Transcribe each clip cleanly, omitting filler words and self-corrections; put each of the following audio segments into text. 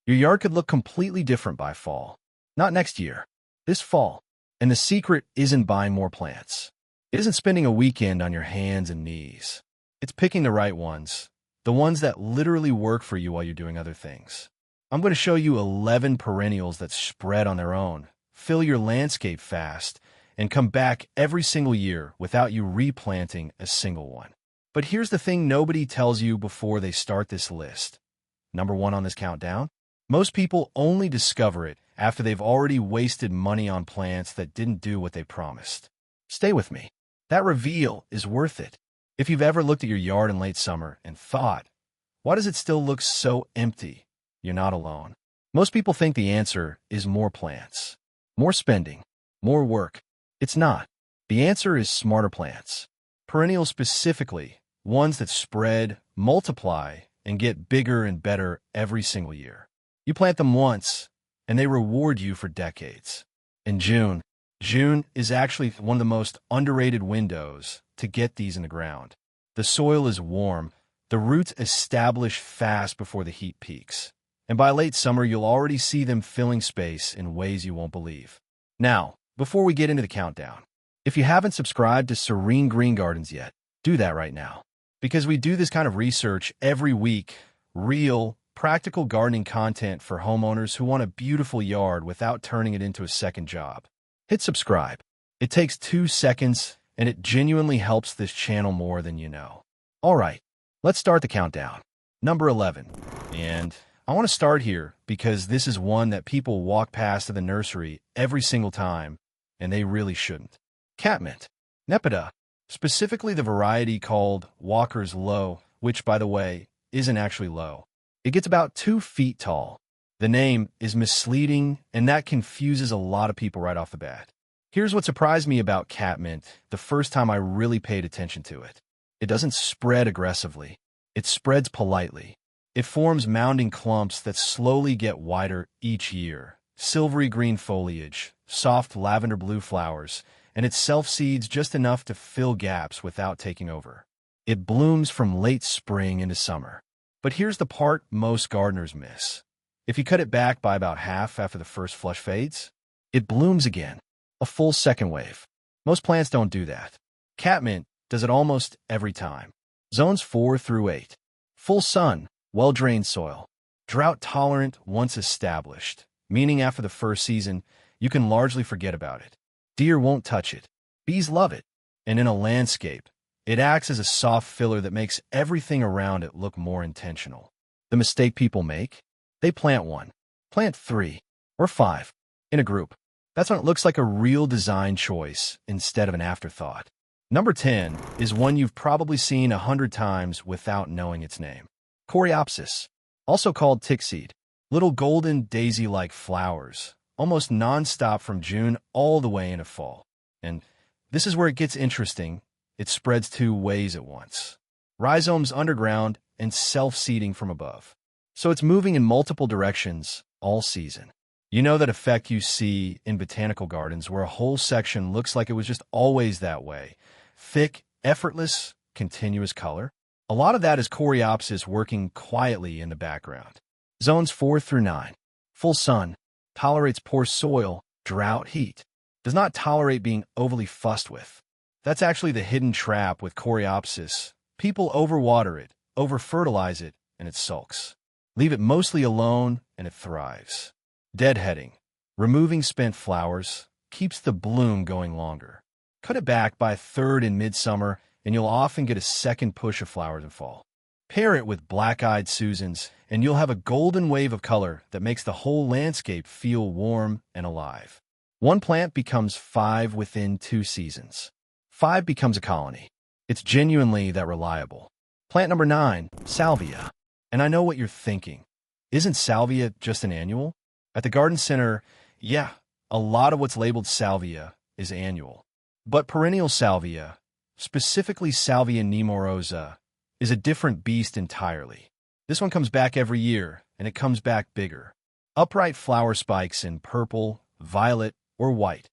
Your yard could look completely different by fall. Not next year, this fall. And the secret isn't buying more plants. It isn't spending a weekend on your hands and knees. It's picking the right ones, the ones that literally work for you while you're doing other things. I'm going to show you 11 perennials that spread on their own, fill your landscape fast, and come back every single year without you replanting a single one. But here's the thing nobody tells you before they start this list. Number 1 on this countdown? Most people only discover it after they've already wasted money on plants that didn't do what they promised. Stay with me. That reveal is worth it. If you've ever looked at your yard in late summer and thought, why does it still look so empty? You're not alone. Most people think the answer is more plants, more spending, more work. It's not. The answer is smarter plants. Perennials specifically, ones that spread, multiply, and get bigger and better every single year. You plant them once, and they reward you for decades. In June is actually one of the most underrated windows to get these in the ground. The soil is warm, the roots establish fast before the heat peaks, and by late summer you'll already see them filling space in ways you won't believe. Now, before we get into the countdown, if you haven't subscribed to Serene Green Gardens yet, do that right now. Because we do this kind of research every week, real, practical gardening content for homeowners who want a beautiful yard without turning it into a second job. Hit subscribe. It takes 2 seconds, and it genuinely helps this channel more than you know. All right, let's start the countdown. Number 11. And I want to start here because this is one that people walk past at the nursery every single time, and they really shouldn't. Catmint. Nepeta. Specifically the variety called Walker's Low, which, by the way, isn't actually low. It gets about 2 feet tall. The name is misleading, and that confuses a lot of people right off the bat. Here's what surprised me about catmint the first time I really paid attention to it. It doesn't spread aggressively. It spreads politely. It forms mounding clumps that slowly get wider each year. Silvery green foliage, soft lavender blue flowers, and it self-seeds just enough to fill gaps without taking over. It blooms from late spring into summer. But here's the part most gardeners miss. If you cut it back by about half after the first flush fades, it blooms again, a full second wave. Most plants don't do that. Catmint does it almost every time. Zones 4 through 8. Full sun, well-drained soil. Drought-tolerant once established, meaning after the first season, you can largely forget about it. Deer won't touch it. Bees love it. And in a landscape, it acts as a soft filler that makes everything around it look more intentional. The mistake people make? They plant 1, plant 3, or 5 in a group. That's when it looks like a real design choice instead of an afterthought. Number 10 is one you've probably seen 100 times without knowing its name. Coreopsis, also called tickseed. Little golden daisy-like flowers, almost non-stop from June all the way into fall. And this is where it gets interesting. It spreads 2 ways at once. Rhizomes underground and self-seeding from above. So it's moving in multiple directions all season. You know that effect you see in botanical gardens where a whole section looks like it was just always that way. Thick, effortless, continuous color. A lot of that is Coreopsis working quietly in the background. Zones 4 through 9. Full sun. Tolerates poor soil, drought, heat. Does not tolerate being overly fussed with. That's actually the hidden trap with Coreopsis. People overwater it, over-fertilize it, and it sulks. Leave it mostly alone, and it thrives. Deadheading. Removing spent flowers keeps the bloom going longer. Cut it back by a third in midsummer, and you'll often get a second push of flowers in fall. Pair it with black-eyed Susans, and you'll have a golden wave of color that makes the whole landscape feel warm and alive. 1 plant becomes 5 within 2 seasons. 5 becomes a colony. It's genuinely that reliable. Plant number 9, Salvia. And I know what you're thinking. Isn't Salvia just an annual? At the garden center, yeah, a lot of what's labeled Salvia is annual. But perennial Salvia, specifically Salvia nemorosa, is a different beast entirely. This one comes back every year, and it comes back bigger. Upright flower spikes in purple, violet, or white.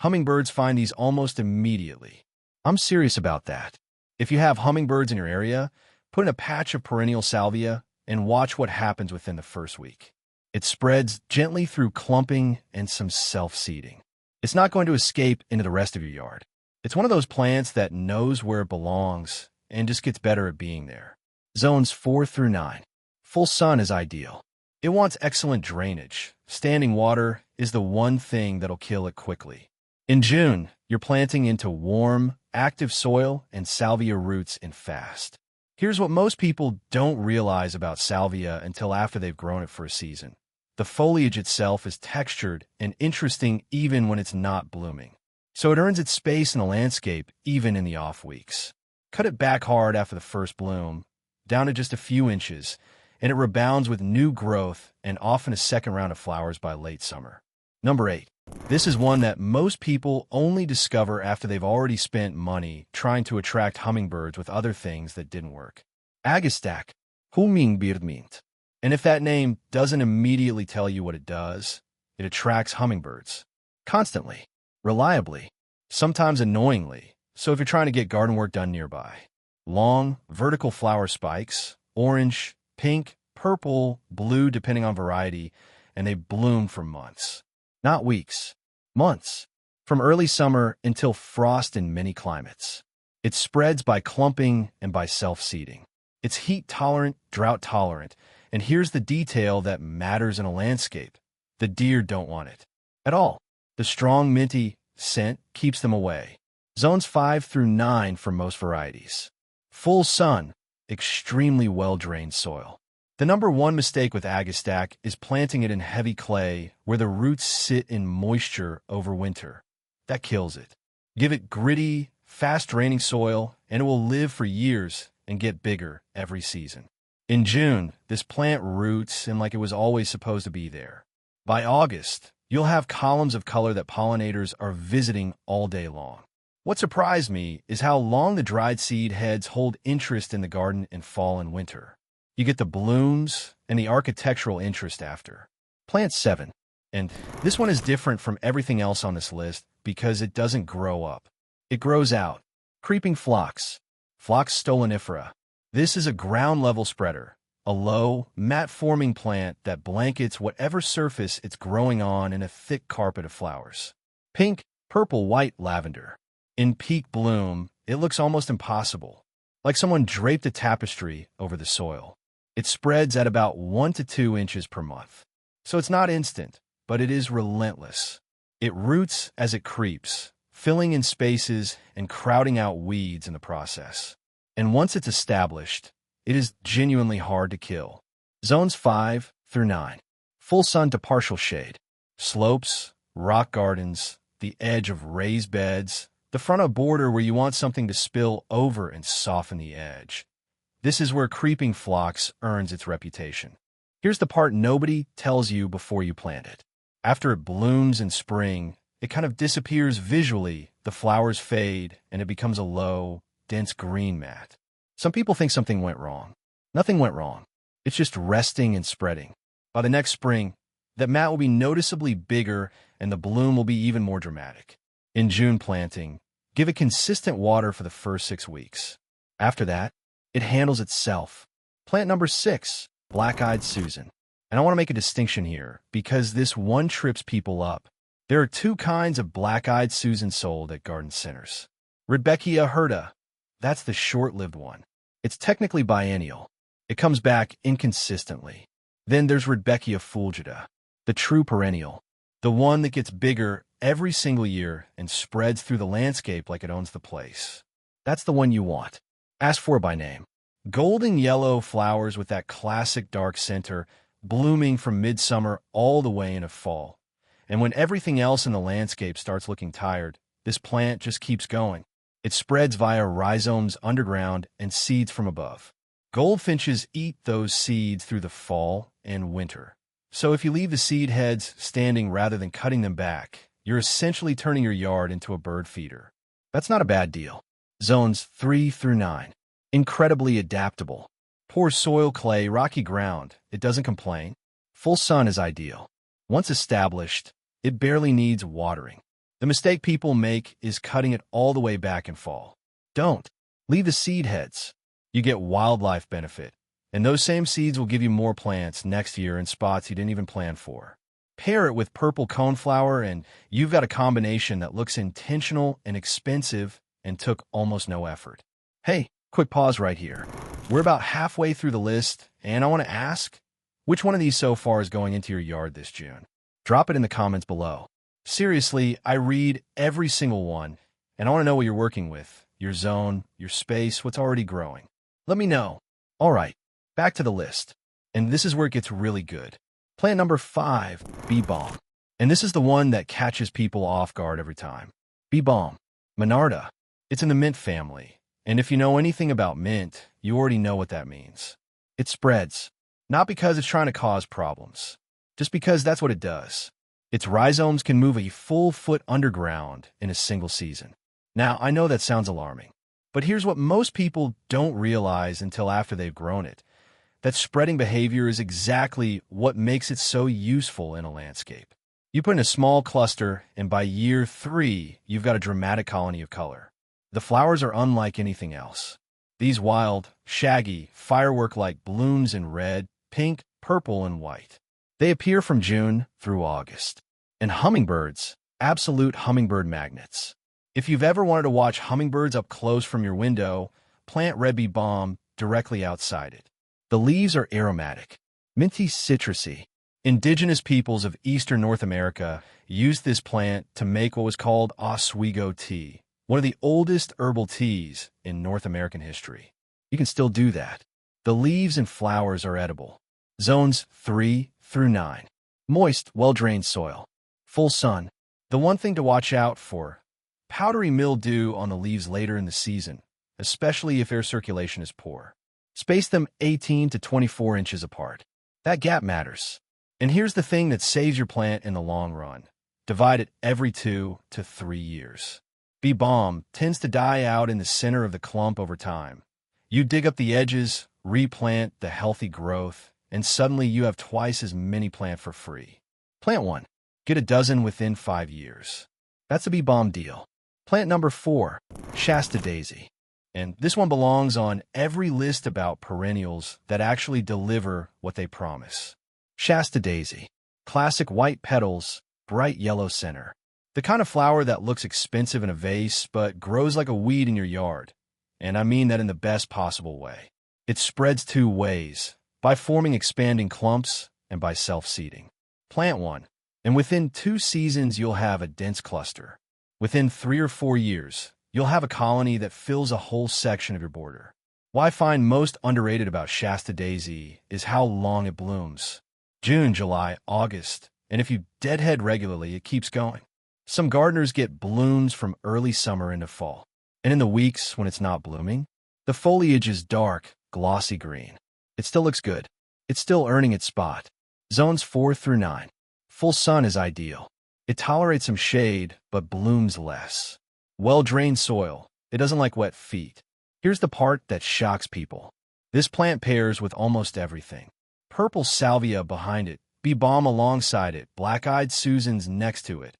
Hummingbirds find these almost immediately. I'm serious about that. If you have hummingbirds in your area, put in a patch of perennial salvia and watch what happens within the first week. It spreads gently through clumping and some self-seeding. It's not going to escape into the rest of your yard. It's one of those plants that knows where it belongs and just gets better at being there. Zones 4 through 9. Full sun is ideal. It wants excellent drainage. Standing water is the one thing that'll kill it quickly. In June, you're planting into warm, active soil and salvia roots in fast. Here's what most people don't realize about salvia until after they've grown it for a season. The foliage itself is textured and interesting even when it's not blooming. So it earns its space in the landscape even in the off weeks. Cut it back hard after the first bloom, down to just a few inches, and it rebounds with new growth and often a second round of flowers by late summer. Number 8. This is one that most people only discover after they've already spent money trying to attract hummingbirds with other things that didn't work. Agastack, hummingbird. And if that name doesn't immediately tell you what it does, it attracts hummingbirds. Constantly, reliably, sometimes annoyingly, so if you're trying to get garden work done nearby. Long, vertical flower spikes, orange, pink, purple, blue depending on variety, and they bloom for months. Not weeks, months, from early summer until frost in many climates. It spreads by clumping and by self-seeding. It's heat-tolerant, drought-tolerant, and here's the detail that matters in a landscape. The deer don't want it at all. The strong, minty scent keeps them away. Zones 5 through 9 for most varieties. Full sun, extremely well-drained soil. The number one mistake with Agastack is planting it in heavy clay where the roots sit in moisture over winter. That kills it. Give it gritty, fast-draining soil, and it will live for years and get bigger every season. In June, this plant roots in like it was always supposed to be there. By August, you'll have columns of color that pollinators are visiting all day long. What surprised me is how long the dried seed heads hold interest in the garden in fall and winter. You get the blooms and the architectural interest after. Plant 7. And this one is different from everything else on this list because it doesn't grow up. It grows out. Creeping Phlox. Phlox stolonifera. This is a ground-level spreader, a low, mat-forming plant that blankets whatever surface it's growing on in a thick carpet of flowers. Pink, purple, white, lavender. In peak bloom, it looks almost impossible, like someone draped a tapestry over the soil. It spreads at about 1 to 2 inches per month. So it's not instant, but it is relentless. It roots as it creeps, filling in spaces and crowding out weeds in the process. And once it's established, it is genuinely hard to kill. Zones 5 through 9. Full sun to partial shade. Slopes, rock gardens, the edge of raised beds, the front of border where you want something to spill over and soften the edge. This is where Creeping Phlox earns its reputation. Here's the part nobody tells you before you plant it. After it blooms in spring, it kind of disappears visually, the flowers fade, and it becomes a low, dense green mat. Some people think something went wrong. Nothing went wrong. It's just resting and spreading. By the next spring, that mat will be noticeably bigger and the bloom will be even more dramatic. In June planting, give it consistent water for the first 6 weeks. After that, it handles itself. Plant number 6, Black-Eyed Susan. And I want to make a distinction here because this one trips people up. There are 2 kinds of Black-Eyed Susan sold at garden centers. Rudbeckia hirta. That's the short-lived one. It's technically biennial. It comes back inconsistently. Then there's Rudbeckia fulgida, the true perennial, the one that gets bigger every single year and spreads through the landscape like it owns the place. That's the one you want. Ask for by name. Golden yellow flowers with that classic dark center, blooming from midsummer all the way into fall. And when everything else in the landscape starts looking tired, this plant just keeps going. It spreads via rhizomes underground and seeds from above. Goldfinches eat those seeds through the fall and winter. So if you leave the seed heads standing rather than cutting them back, you're essentially turning your yard into a bird feeder. That's not a bad deal. Zones 3 through 9. Incredibly adaptable. Poor soil, clay, rocky ground. It doesn't complain. Full sun is ideal. Once established, it barely needs watering. The mistake people make is cutting it all the way back in fall. Don't. Leave the seed heads. You get wildlife benefit, And those same seeds will give you more plants next year in spots you didn't even plan for. Pair it with purple coneflower, and you've got a combination that looks intentional and expensive and took almost no effort. Hey, quick pause right here. We're about halfway through the list, and I want to ask, which one of these so far is going into your yard this June? Drop it in the comments below. Seriously, I read every single one, and I want to know what you're working with, your zone, your space, what's already growing. Let me know. All right, back to the list. And this is where it gets really good. Plant number 5, bee balm. And this is the one that catches people off guard every time. Bee balm, Monarda. It's in the mint family. And if you know anything about mint, you already know what that means. It spreads, not because it's trying to cause problems, just because that's what it does. Its rhizomes can move a full foot underground in a single season. Now, I know that sounds alarming, but here's what most people don't realize until after they've grown it. That spreading behavior is exactly what makes it so useful in a landscape. You put in a small cluster, and by year 3, you've got a dramatic colony of color. The flowers are unlike anything else. These wild, shaggy, firework-like blooms in red, pink, purple, and white. They appear from June through August. And hummingbirds, absolute hummingbird magnets. If you've ever wanted to watch hummingbirds up close from your window, plant red bee balm directly outside it. The leaves are aromatic, minty citrusy. Indigenous peoples of eastern North America used this plant to make what was called Oswego tea, one of the oldest herbal teas in North American history. You can still do that. The leaves and flowers are edible. Zones 3 through 9. Moist, well-drained soil. Full sun. The one thing to watch out for, powdery mildew on the leaves later in the season, especially if air circulation is poor. Space them 18 to 24 inches apart. That gap matters. And here's the thing that saves your plant in the long run. Divide it every 2 to 3 years. Bee balm tends to die out in the center of the clump over time. You dig up the edges, replant the healthy growth, and suddenly you have twice as many plants for free. Plant one. Get a dozen within 5 years. That's a bee balm deal. Plant number 4, Shasta daisy. And this one belongs on every list about perennials that actually deliver what they promise. Shasta daisy. Classic white petals, bright yellow center. The kind of flower that looks expensive in a vase but grows like a weed in your yard. And I mean that in the best possible way. It spreads 2 ways, by forming expanding clumps and by self-seeding. Plant one, and within 2 seasons you'll have a dense cluster. Within 3 or 4 years, you'll have a colony that fills a whole section of your border. What I find most underrated about Shasta daisy is how long it blooms. June, July, August, and if you deadhead regularly, it keeps going. Some gardeners get blooms from early summer into fall. And in the weeks when it's not blooming, the foliage is dark, glossy green. It still looks good. It's still earning its spot. Zones 4 through 9. Full sun is ideal. It tolerates some shade, but blooms less. Well-drained soil. It doesn't like wet feet. Here's the part that shocks people. This plant pairs with almost everything. Purple salvia behind it, bee balm alongside it, black-eyed Susans next to it.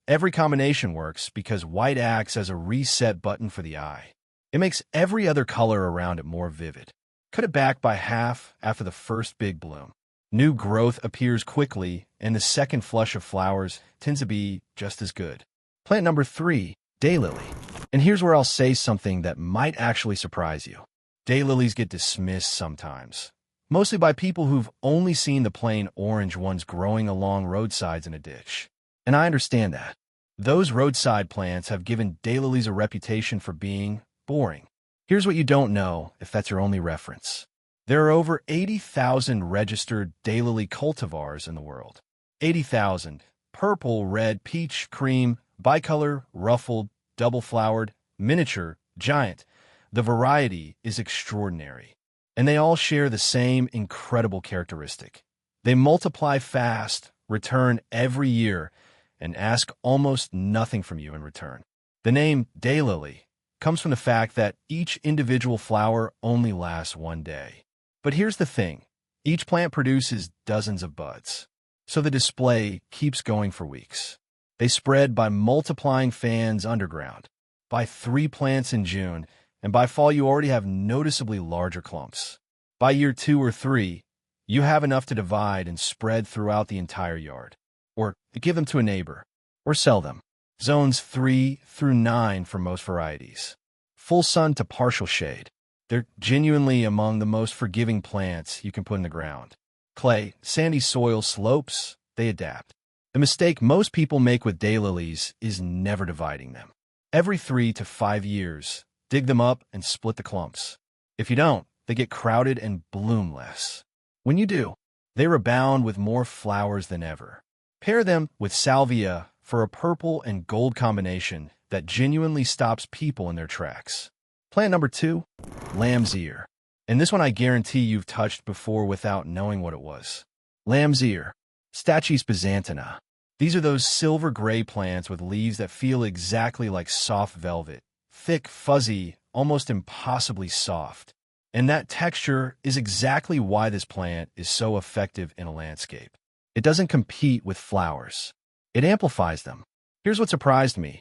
Every combination works because white acts as a reset button for the eye. It makes every other color around it more vivid. Cut it back by half after the first big bloom. New growth appears quickly, and the second flush of flowers tends to be just as good. Plant number 3, daylily. And here's where I'll say something that might actually surprise you. Daylilies get dismissed sometimes, mostly by people who've only seen the plain orange ones growing along roadsides in a ditch. And I understand that. Those roadside plants have given daylilies a reputation for being boring. Here's what you don't know, if that's your only reference. There are over 80,000 registered daylily cultivars in the world. 80,000. Purple, red, peach, cream, bicolor, ruffled, double-flowered, miniature, giant. The variety is extraordinary. And they all share the same incredible characteristic. They multiply fast, return every year, and ask almost nothing from you in return. The name daylily comes from the fact that each individual flower only lasts 1 day. But here's the thing. Each plant produces dozens of buds, so the display keeps going for weeks. They spread by multiplying fans underground. By 3 plants in June, and by fall you already have noticeably larger clumps. By year 2 or 3, you have enough to divide and spread throughout the entire yard, or give them to a neighbor, or sell them. Zones 3 through 9 for most varieties. Full sun to partial shade. They're genuinely among the most forgiving plants you can put in the ground. Clay, sandy soil, slopes, they adapt. The mistake most people make with daylilies is never dividing them. Every 3 to 5 years, dig them up and split the clumps. If you don't, they get crowded and bloom less. When you do, they rebound with more flowers than ever. Pair them with salvia for a purple and gold combination that genuinely stops people in their tracks. Plant number 2, lamb's ear. And this one I guarantee you've touched before without knowing what it was. Lamb's ear, Stachys byzantina. These are those silver-gray plants with leaves that feel exactly like soft velvet. Thick, fuzzy, almost impossibly soft. And that texture is exactly why this plant is so effective in a landscape. It doesn't compete with flowers. It amplifies them. Here's what surprised me.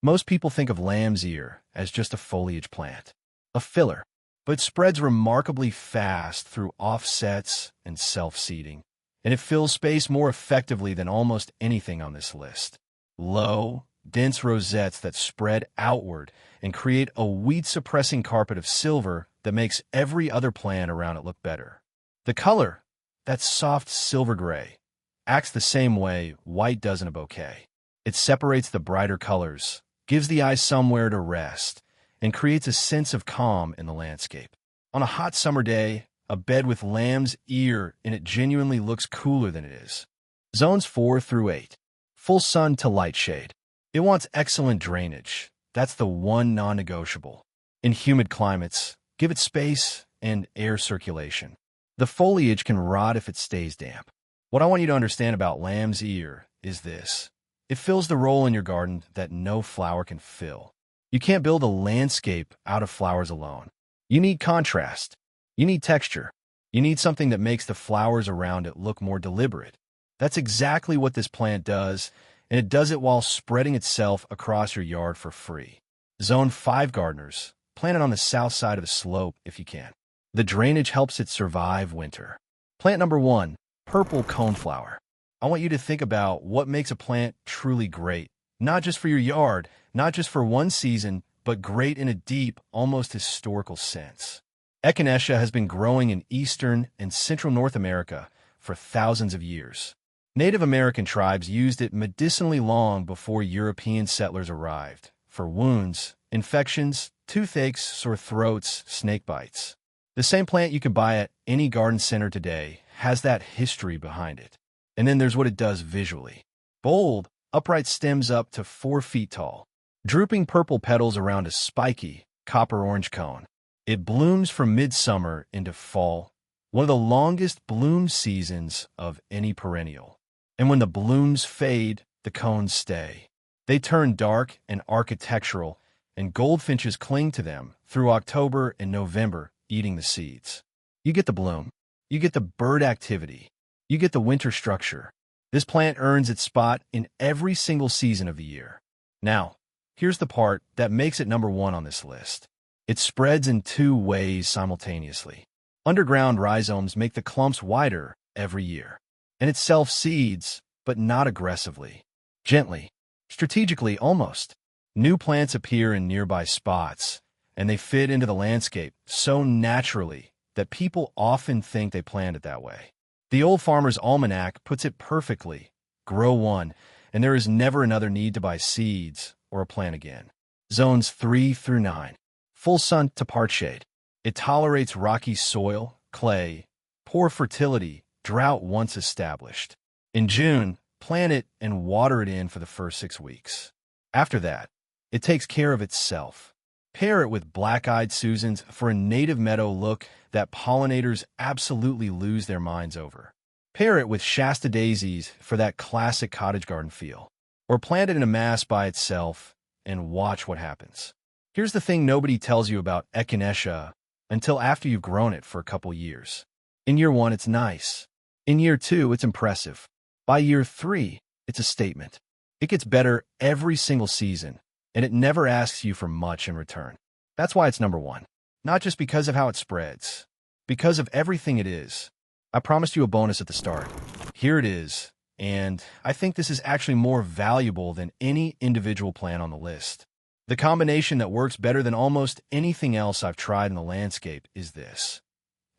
Most people think of lamb's ear as just a foliage plant, a filler, but it spreads remarkably fast through offsets and self-seeding, and it fills space more effectively than almost anything on this list. Low, dense rosettes that spread outward and create a weed-suppressing carpet of silver that makes every other plant around it look better. The color, that soft silver gray, acts the same way white does in a bouquet. It separates the brighter colors, gives the eye somewhere to rest, and creates a sense of calm in the landscape. On a hot summer day, a bed with lamb's ear in it genuinely looks cooler than it is. Zones 4 through 8. Full sun to light shade. It wants excellent drainage. That's the one non-negotiable. In humid climates, give it space and air circulation. The foliage can rot if it stays damp. What I want you to understand about lamb's ear is this. It fills the role in your garden that no flower can fill. You can't build a landscape out of flowers alone. You need contrast. You need texture. You need something that makes the flowers around it look more deliberate. That's exactly what this plant does, and it does it while spreading itself across your yard for free. Zone 5 gardeners, plant it on the south side of a slope if you can. The drainage helps it survive winter. Plant number 1, purple coneflower. I want you to think about what makes a plant truly great, not just for your yard, not just for one season, but great in a deep, almost historical sense. Echinacea has been growing in eastern and central North America for thousands of years. Native American tribes used it medicinally long before European settlers arrived, for wounds, infections, toothaches, sore throats, snake bites. The same plant you can buy at any garden center today has that history behind it. And then there's what it does visually. Bold, upright stems up to 4 feet tall, drooping purple petals around a spiky, copper-orange cone. It blooms from midsummer into fall, one of the longest bloom seasons of any perennial. And when the blooms fade, the cones stay. They turn dark and architectural, and goldfinches cling to them through October and November, eating the seeds. You get the bloom. You get the bird activity. You get the winter structure. This plant earns its spot in every single season of the year. Now, here's the part that makes it number 1 on this list. It spreads in 2 ways simultaneously. Underground rhizomes make the clumps wider every year. And it self-seeds, but not aggressively. Gently. Strategically, almost. New plants appear in nearby spots, and they fit into the landscape so naturally that people often think they planned it that way. The Old Farmer's Almanac puts it perfectly. Grow one, and there is never another need to buy seeds or a plant again. Zones 3 through 9. Full sun to part shade. It tolerates rocky soil, clay, poor fertility, drought once established. In June, plant it and water it in for the first 6 weeks. After that, it takes care of itself. Pair it with black-eyed Susans for a native meadow look that pollinators absolutely lose their minds over. Pair it with Shasta daisies for that classic cottage garden feel. Or plant it in a mass by itself and watch what happens. Here's the thing nobody tells you about Echinacea until after you've grown it for a couple years. In year 1, it's nice. In year 2, it's impressive. By year 3, it's a statement. It gets better every single season, and it never asks you for much in return. That's why it's number 1. Not just because of how it spreads, because of everything it is. I promised you a bonus at the start. Here it is, and I think this is actually more valuable than any individual plant on the list. The combination that works better than almost anything else I've tried in the landscape is this.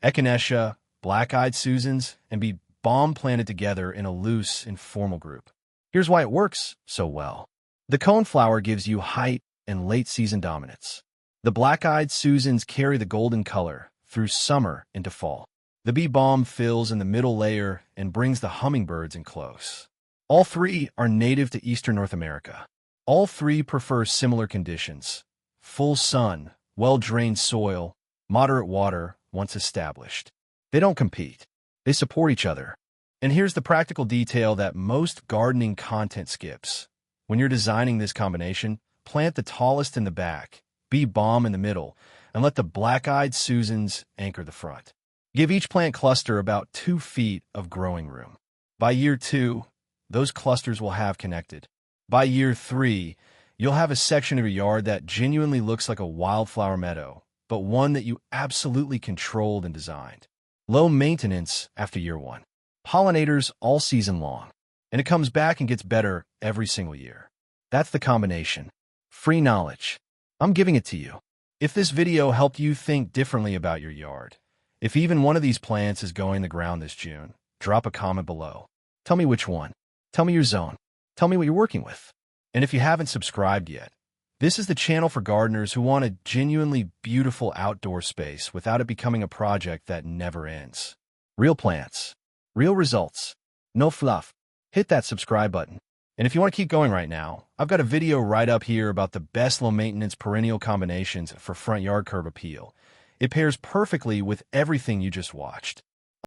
Echinacea, black-eyed Susans, and bee balm planted together in a loose, informal group. Here's why it works so well. The coneflower gives you height and late-season dominance. The black-eyed Susans carry the golden color through summer into fall. The bee balm fills in the middle layer and brings the hummingbirds in close. All three are native to eastern North America. All three prefer similar conditions: full sun, well-drained soil, moderate water once established. They don't compete. They support each other. And here's the practical detail that most gardening content skips. When you're designing this combination, plant the tallest in the back, bee balm in the middle, and let the black-eyed Susans anchor the front. Give each plant cluster about 2 feet of growing room. By year 2, those clusters will have connected. By year 3, you'll have a section of your yard that genuinely looks like a wildflower meadow, but one that you absolutely controlled and designed. Low maintenance after year 1. Pollinators all season long, and it comes back and gets better every single year. That's the combination. Free knowledge. I'm giving it to you. If this video helped you think differently about your yard, if even one of these plants is going the ground this June, drop a comment below. Tell me which one. Tell me your zone. Tell me what you're working with. And if you haven't subscribed yet, this is the channel for gardeners who want a genuinely beautiful outdoor space without it becoming a project that never ends. Real plants. Real results. No fluff. Hit that subscribe button. And if you want to keep going right now, I've got a video right up here about the best low-maintenance perennial combinations for front yard curb appeal. It pairs perfectly with everything you just watched.